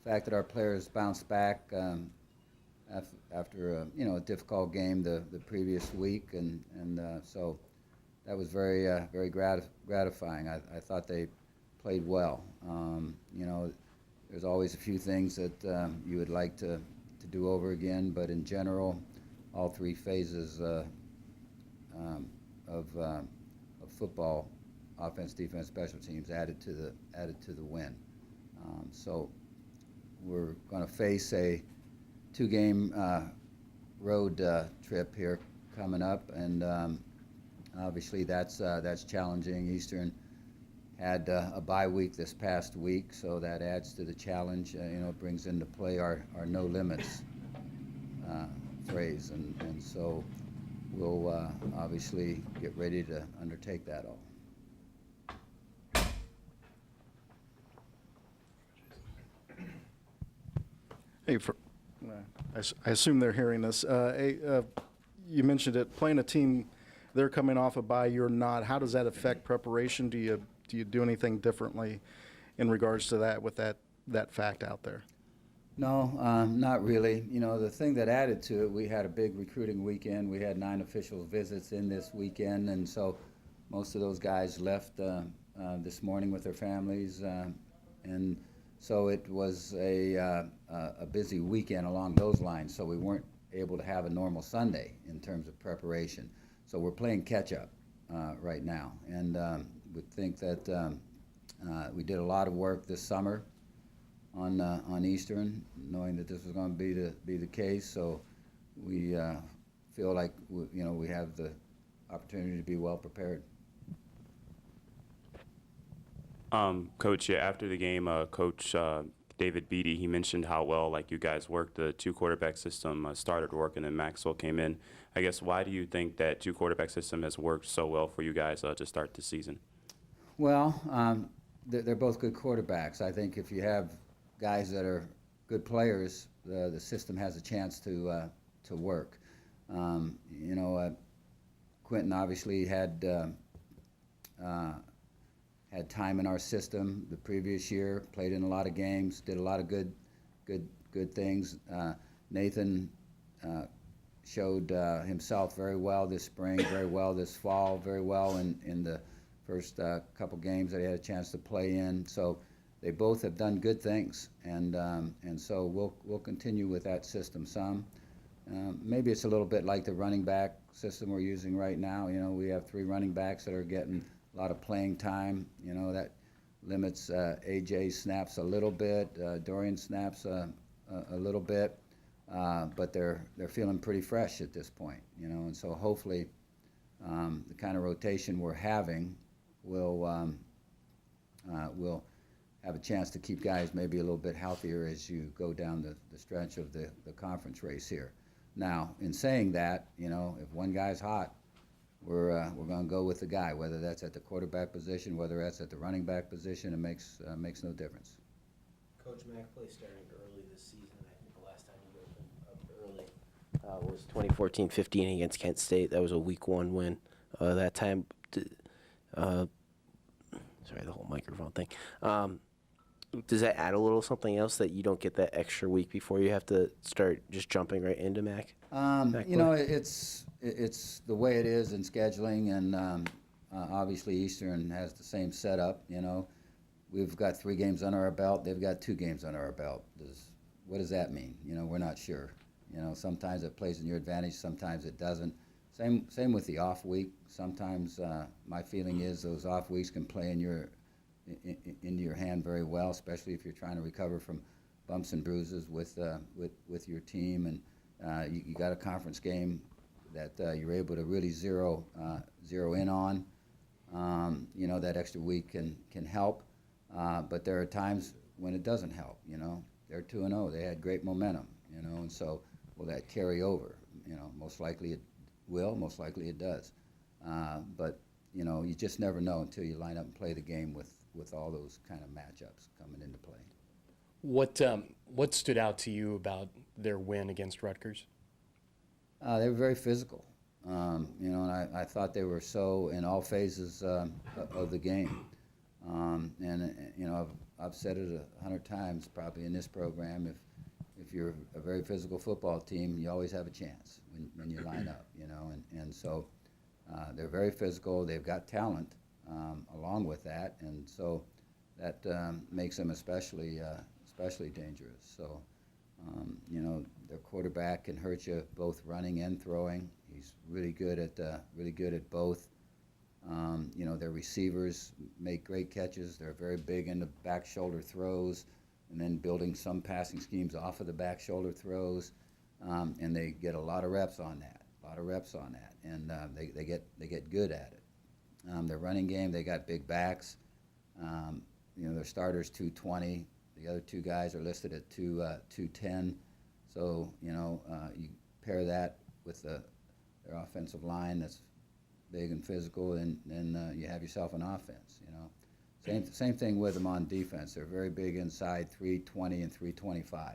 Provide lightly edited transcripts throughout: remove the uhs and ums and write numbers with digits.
fact that our players bounced back after a difficult game the previous week, and so that was very gratifying. I thought they played well. There's always a few things that you would like to do over again, but in general, all three phases of football, offense, defense, special teams, added to the win. So we're going to face a two-game road trip here coming up, and obviously that's challenging. Eastern had a bye week this past week, so that adds to the challenge. Brings into play our no limits phrase, and so we'll obviously get ready to undertake that all. Hey, I assume they're hearing this. You mentioned it, playing a team, they're coming off a bye, you're not. How does that affect preparation? Do you do anything differently in regards to that with that fact out there? No, not really. The thing that added to it, we had a big recruiting weekend. We had 9 official visits in this weekend, and so most of those guys left this morning with their families, and so it was a busy weekend along those lines. So we weren't able to have a normal Sunday in terms of preparation. So we're playing catch-up right now, and we think that we did a lot of work this summer on Eastern, knowing that this was going to be the case. So we feel like we have the opportunity to be well prepared. Coach, yeah, after the game, Coach David Beatty, he mentioned how well you guys worked. The 2-quarterback system started working, and Maxwell came in. I guess, why do you think that 2-quarterback system has worked so well for you guys to start the season? Well, they're both good quarterbacks. I think if you have guys that are good players, the system has a chance to work. Quentin obviously had time in our system the previous year, played in a lot of games, did a lot of good things. Nathan showed himself very well this spring, very well this fall, very well in the first couple games that he had a chance to play in. So they both have done good things, and so we'll continue with that system some. Maybe it's a little bit like the running back system we're using right now. We have 3 running backs that are getting a lot of playing time. That limits AJ snaps a little bit, Dorian snaps a little bit, but they're feeling pretty fresh at this point. And so hopefully the kind of rotation we're having will have a chance to keep guys maybe a little bit healthier as you go down the stretch of the conference race here. Now, in saying that, if one guy's hot, we're going to go with the guy, whether that's at the quarterback position, whether that's at the running back position. It makes no difference. Coach, Mac play starting early this season. I think the last time you opened up early was 2014-15 against Kent State. That was a Week 1 win. That time, sorry, the whole microphone thing. Does that add a little something else that you don't get that extra week before you have to start just jumping right into Mac? It's the way it is in scheduling, and obviously Eastern has the same setup. We've got 3 games under our belt. They've got 2 games under our belt. What does that mean? We're not sure. Sometimes it plays in your advantage, sometimes it doesn't. Same with the off week. Sometimes my feeling is those off weeks can play into your hand very well, especially if you're trying to recover from bumps and bruises with your team, and you got a conference game that you're able to really zero in on. That extra week can help, but there are times when it doesn't help. They're 2-0. They had great momentum. And so will that carry over? Most likely it will. Most likely it does. But you just never know until you line up and play the game with all those kind of matchups coming into play. What stood out to you about their win against Rutgers? They were very physical, and I thought they were so in all phases of the game. And I've said it 100 times probably in this program. If you're a very physical football team, you always have a chance when you line up, you know. And so they're very physical. They've got talent along with that, and so that makes them especially dangerous. So you know, their quarterback can hurt you both running and throwing. He's really good at both. You know, their receivers make great catches. They're very big into back shoulder throws, and then building some passing schemes off of the back shoulder throws, and they get a lot of reps on that. And they get good at it. Their running game, they got big backs. You know, their starter's 220. The other two guys are listed at 210. So you know, you pair that with their offensive line that's big and physical, and you have yourself an offense. You know, same thing with them on defense. They're very big inside, 320 and 325.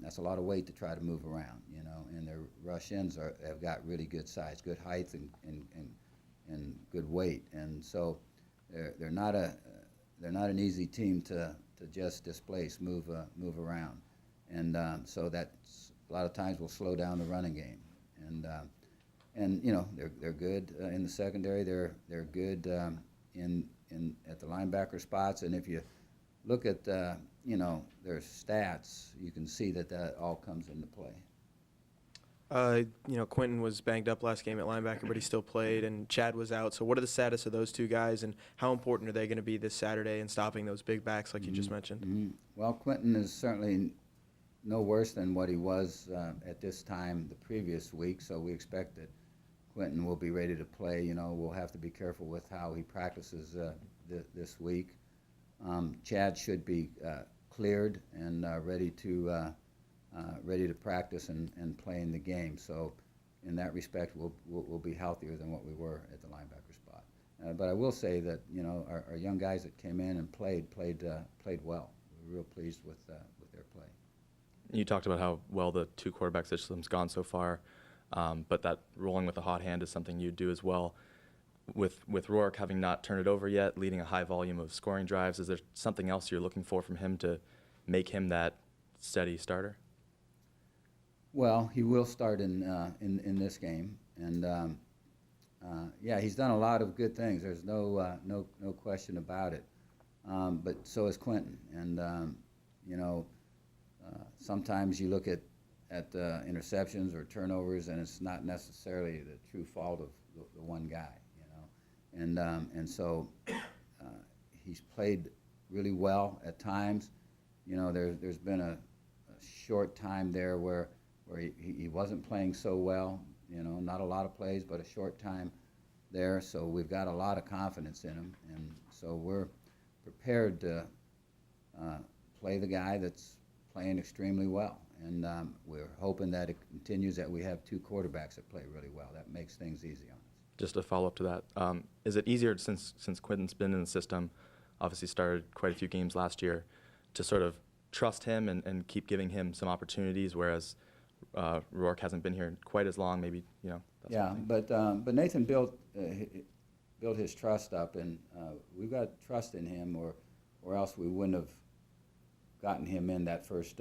That's a lot of weight to try to move around. You know, and their rush ends have got really good size, good height, and good weight. And so they're not an easy team to just displace, move around, and so that's a lot of times will slow down the running game. And you know, they're good in the secondary. They're good at the linebacker spots. And if you look at you know, their stats, you can see that all comes into play. You know, Quentin was banged up last game at linebacker, but he still played, and Chad was out. So what are the status of those two guys, and how important are they going to be this Saturday in stopping those big backs like you just mentioned? Mm-hmm. Well, Quentin is certainly no worse than what he was at this time the previous week, so we expect that Quentin will be ready to play. You know, we'll have to be careful with how he practices this week. Chad should be cleared and ready to practice and play in the game. So in that respect, we'll be healthier than what we were at the linebacker spot. But I will say that, you know, our young guys that came in and played well. We're real pleased with their play. You talked about how well the two quarterback system's gone so far, but that rolling with a hot hand is something you do as well. With Rourke having not turned it over yet, leading a high volume of scoring drives, is there something else you're looking for from him to make him that steady starter? Well, he will start in this game, and yeah, he's done a lot of good things. There's no question about it. But so is Quentin, and you know, sometimes you look at interceptions or turnovers, and it's not necessarily the true fault of the one guy, you know, and so he's played really well at times. You know, there's been a short time there where he wasn't playing so well, you know, not a lot of plays, but a short time there. So we've got a lot of confidence in him, and so we're prepared to play the guy that's playing extremely well. And we're hoping that it continues, that we have two quarterbacks that play really well. That makes things easy on us. Just a follow-up to that, is it easier since Quentin's been in the system, obviously started quite a few games last year, to sort of trust him and keep giving him some opportunities, whereas Rourke hasn't been here quite as long, maybe, you know? Yeah, but Nathan built his trust up, and we've got trust in him, or else we wouldn't have gotten him in that first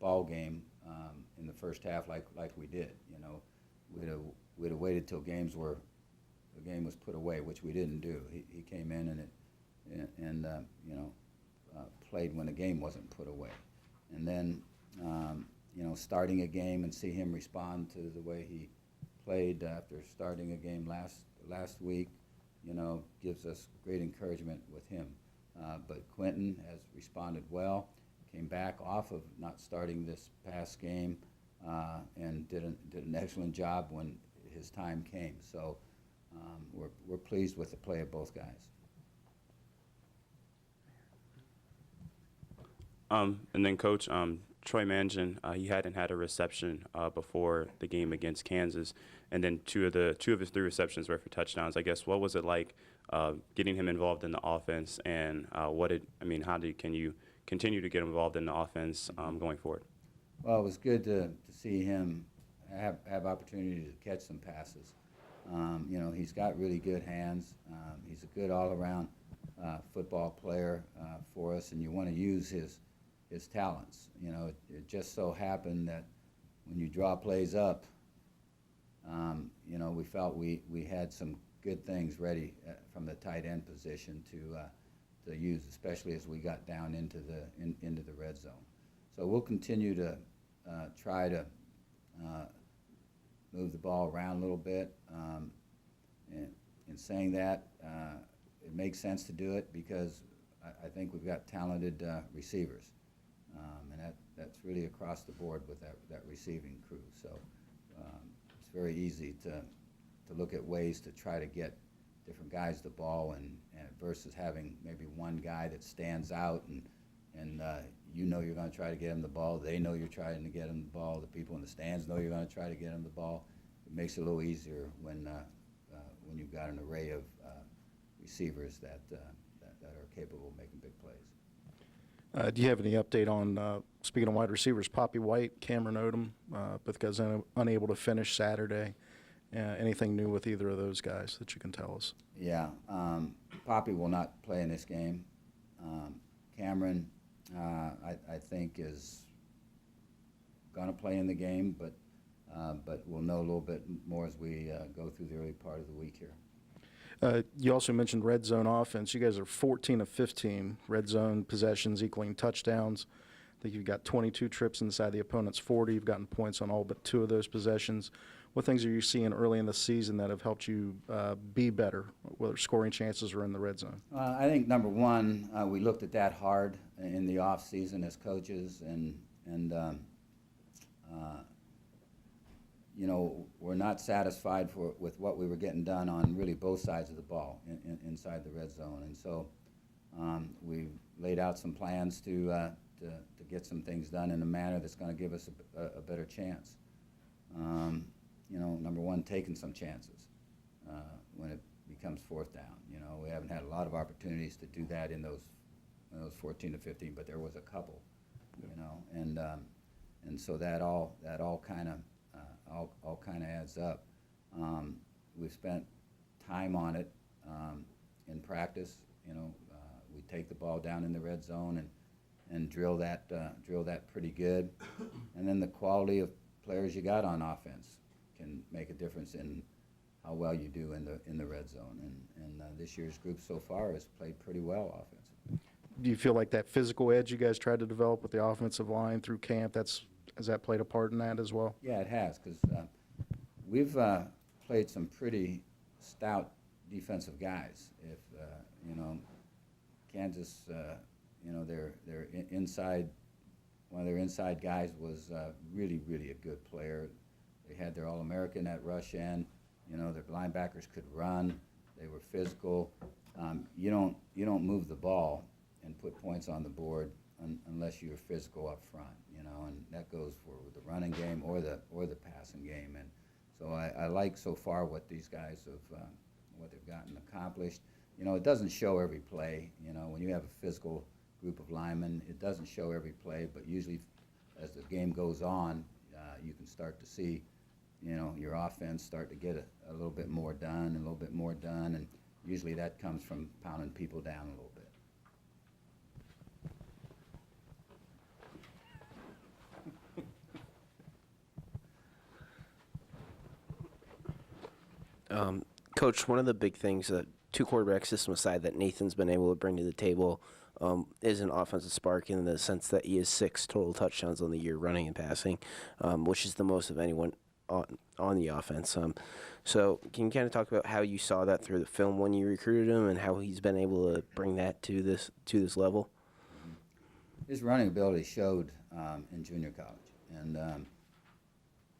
ball game in the first half like we did. You know, we'd have waited till the game was put away, which we didn't do. He came in and you know, played when the game wasn't put away, and then you know, starting a game and see him respond to the way he played after starting a game last week, you know, gives us great encouragement with him. But Quentin has responded well, came back off of not starting this past game, and did an excellent job when his time came. So we're pleased with the play of both guys. And then, Coach, Troy Mangin, he hadn't had a reception before the game against Kansas, and then two of his three receptions were for touchdowns. I guess, what was it like getting him involved in the offense, and can you continue to get involved in the offense going forward? Well, it was good to see him have opportunity to catch some passes. You know, he's got really good hands. He's a good all-around football player for us, and you want to use his talents. You know, it just so happened that when you draw plays up, you know, we felt we had some good things ready from the tight end position to use, especially as we got down into the red zone. So we'll continue to try to move the ball around a little bit. And in saying that, it makes sense to do it because I think we've got talented receivers, and that's really across the board with that receiving crew. So it's very easy to look at ways to try to get different guys the ball, and versus having maybe one guy that stands out and you know you're going to try to get him the ball. They know you're trying to get him the ball. The people in the stands know you're going to try to get him the ball. It makes it a little easier when you've got an array of receivers that are capable of making big plays. Do you have any update on, speaking of wide receivers, Poppy White, Cameron Odom, both guys unable to finish Saturday? Anything new with either of those guys that you can tell us? Yeah, Poppy will not play in this game. Cameron, I think, is going to play in the game, but we'll know a little bit more as we go through the early part of the week here. You also mentioned red zone offense. You guys are 14 of 15 red zone possessions equaling touchdowns. I think you've got 22 trips inside the opponent's 40. You've gotten points on all but 2 of those possessions. What things are you seeing early in the season that have helped you be better, whether scoring chances or in the red zone? I think number one, we looked at that hard in the off season as coaches, and you know, we're not satisfied with what we were getting done on really both sides of the ball inside the red zone, and so we laid out some plans to get some things done in a manner that's going to give us a better chance. You know, number one, taking some chances when it becomes 4th down. You know, we haven't had a lot of opportunities to do that in those 14 to 15, but there was a couple. You know, and so that all kind of adds up. We've spent time on it in practice. You know, we take the ball down in the red zone and drill that pretty good, and then the quality of players you got on offense can make a difference in how well you do in the red zone. And this year's group so far has played pretty well offensively. Do you feel like that physical edge you guys tried to develop with the offensive line through camp, has that played a part in that as well? Yeah, it has, because we've played some pretty stout defensive guys. If you know, Kansas, you know, their inside, one of their inside guys was really a good player. They had their All-American at rush end. You know, their linebackers could run. They were physical. You don't move the ball and put points on the board unless you're physical up front. You know, and that goes for the running game or the passing game. And so I like so far what these guys have what they've gotten accomplished. You know, it doesn't show every play. You know, when you have a physical group of linemen, it doesn't show every play, but usually as the game goes on, you can start to see, you know, your offense start to get a little bit more done and usually that comes from pounding people down a little bit. Coach, one of the big things that 2 quarterback system aside that Nathan's been able to bring to the table is an offensive spark in the sense that he has 6 total touchdowns on the year running and passing, which is the most of anyone on the offense. So can you kind of talk about how you saw that through the film when you recruited him and how he's been able to bring that to this level? His running ability showed in junior college, and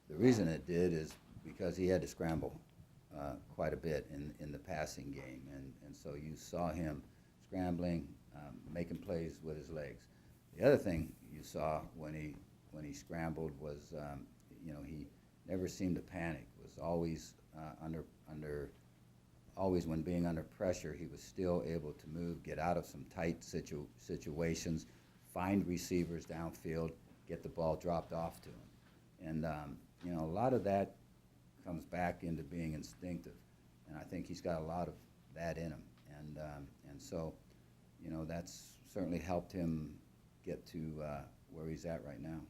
the reason it did is because he had to scramble quite a bit in the passing game, and so you saw him scrambling, making plays with his legs. The other thing you saw when he scrambled was, you know, he never seemed to panic. Was always always when being under pressure, he was still able to move, get out of some tight situations, find receivers downfield, get the ball dropped off to him, and you know, a lot of that comes back into being instinctive, and I think he's got a lot of that in him, and so you know, that's certainly helped him get to where he's at right now.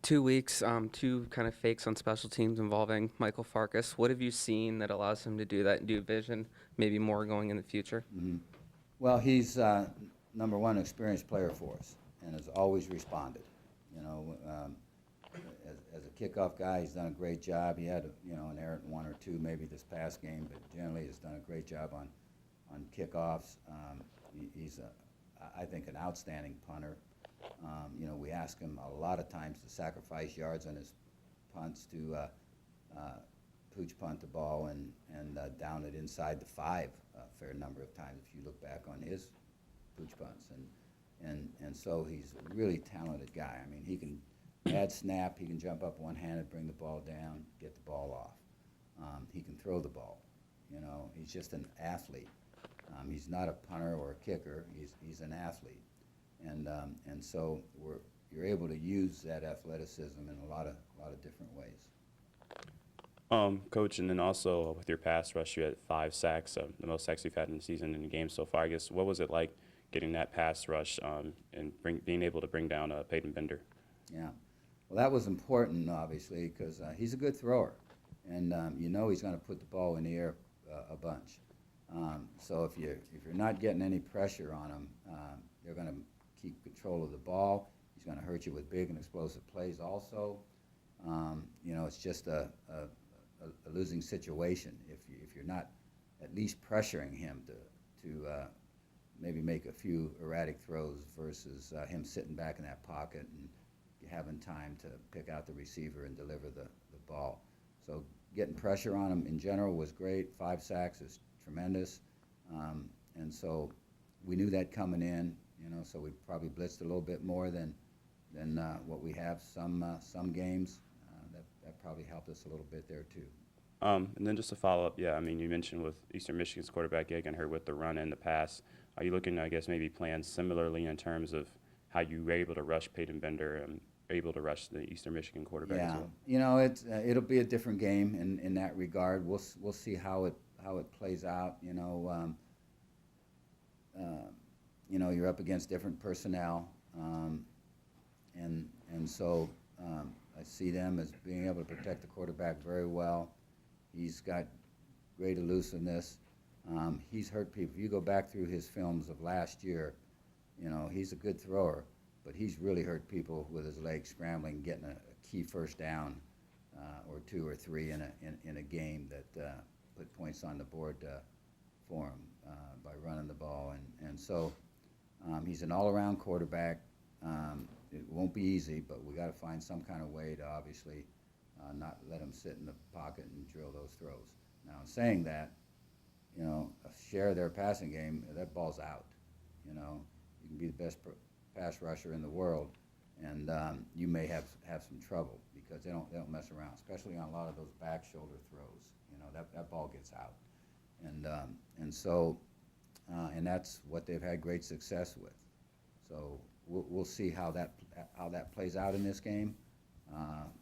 2 weeks, two kind of fakes on special teams involving Michael Farkas. What have you seen that allows him to do that? Do you envision maybe more going in the future? Well, he's number one experienced player for us, and has always responded. You know, as a kickoff guy, he's done a great job. He had an errant one or two maybe this past game, but generally has done a great job on kickoffs. He's I think an outstanding punter. You know, we ask him a lot of times to sacrifice yards on his punts to pooch punt the ball and down it inside the 5 a fair number of times if you look back on his pooch punts. And so he's a really talented guy. I mean, he can add snap, he can jump up one-handed, bring the ball down, get the ball off. He can throw the ball. You know, he's just an athlete. He's not a punter or a kicker. He's an athlete. And so you're able to use that athleticism in a lot of different ways. Coach, and then also with your pass rush, you had 5 sacks, the most sacks you've had in the season in the game so far. I guess, what was it like getting that pass rush and being able to bring down Peyton Bender? Yeah. Well, that was important, obviously, because he's a good thrower. And you know he's going to put the ball in the air a bunch. So if you're not getting any pressure on him, they're going to keep control of the ball. He's going to hurt you with big and explosive plays also. You know, it's just a losing situation if you're not at least pressuring him to maybe make a few erratic throws versus him sitting back in that pocket and having time to pick out the receiver and deliver the ball. So getting pressure on him in general was great. 5 sacks is tremendous. And so we knew that coming in, you know, so we probably blitzed a little bit more than what we have some games. That probably helped us a little bit there too. And then just to follow up, yeah, I mean, you mentioned with Eastern Michigan's quarterback getting hurt with the run and the pass. Are you looking, I guess, maybe plan similarly in terms of how you were able to rush Peyton Bender and able to rush the Eastern Michigan quarterback as well? You know, it'll be a different game in that regard. We'll see how it plays out. You know, you're up against different personnel, and so I see them as being able to protect the quarterback very well. He's got great elusiveness. He's hurt people. If you go back through his films of last year, you know, he's a good thrower, but he's really hurt people with his legs scrambling, getting a key first down or 2 or 3 in a game that put points on the board for him by running the ball. And so he's an all-around quarterback. It won't be easy, but we got to find some kind of way to obviously not let him sit in the pocket and drill those throws. Now, in saying that, you know, a share of their passing game, that ball's out. You know, you can be the best pass rusher in the world, and you may have some trouble because they don't mess around, especially on a lot of those back shoulder throws. You know, that ball gets out, and so that's what they've had great success with. So we'll see how that plays out in this game,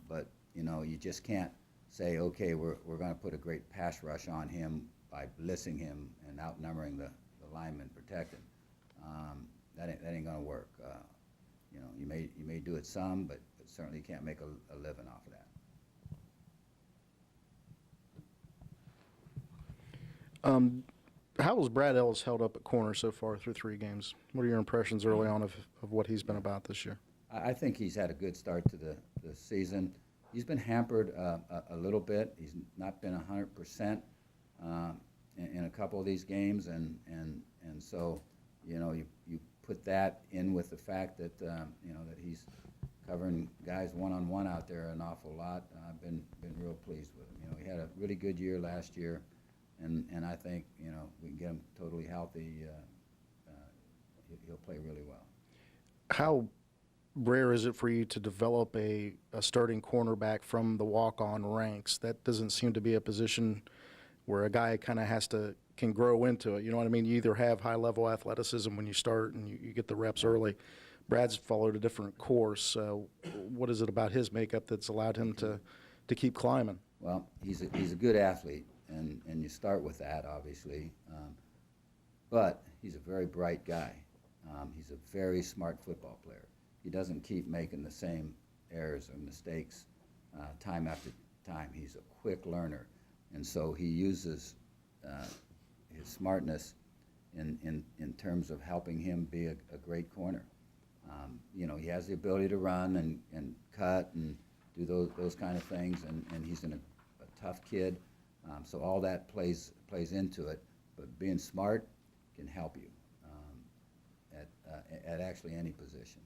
but you know, you just can't say, okay, we're going to put a great pass rush on him by blitzing him and outnumbering the linemen protecting. That ain't going to work. You know, you may do it some, but certainly you can't make a living off of that. How has Brad Ellis held up at corner so far through 3 games? What are your impressions early on of what he's been about this year? I think he's had a good start to the season. He's been hampered a little bit. He's not been 100% in a couple of these games, and so, you know, you put that in with the fact that you know, that he's covering guys one-on-one out there an awful lot. I've been real pleased with him. You know, he had a really good year last year, and I think, you know, we can get him totally healthy. He'll play really well. How rare is it for you to develop a starting cornerback from the walk-on ranks? That doesn't seem to be a position where a guy kind of can grow into it. You know what I mean? You either have high-level athleticism when you start and you get the reps early. Brad's followed a different course. What is it about his makeup that's allowed him to keep climbing? Well, he's a good athlete, and you start with that, obviously. But he's a very bright guy. He's a very smart football player. He doesn't keep making the same errors or mistakes time after time. He's a quick learner, and so he uses his smartness in terms of helping him be a great corner. You know, he has the ability to run and cut and do those kind of things, and he's a tough kid. So all that plays into it, but being smart can help you at actually any position.